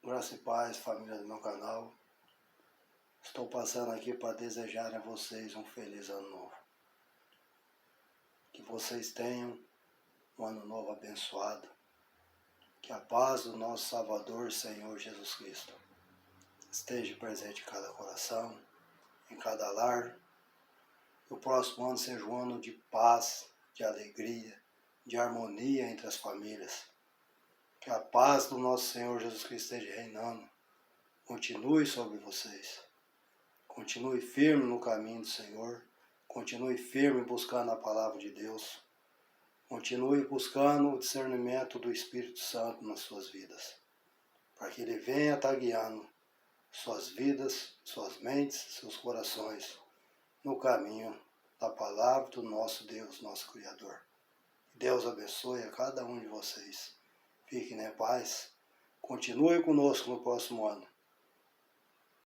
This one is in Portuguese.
Graça e paz, família do meu canal. Estou passando aqui para desejar a vocês um feliz ano novo. Que vocês tenham um ano novo abençoado. Que a paz do nosso Salvador, Senhor Jesus Cristo, esteja presente em cada coração, em cada lar. Que o próximo ano seja um ano de paz, de alegria, de harmonia entre as famílias. Que a paz do nosso Senhor Jesus Cristo esteja reinando. Continue sobre vocês. Continue firme no caminho do Senhor. Continue firme buscando a palavra de Deus. Continue buscando o discernimento do Espírito Santo nas suas vidas. Para que Ele venha estar guiando suas vidas, suas mentes, seus corações no caminho da palavra do nosso Deus, nosso Criador. Deus abençoe a cada um de vocês. Fiquem em paz. Continue conosco no próximo ano.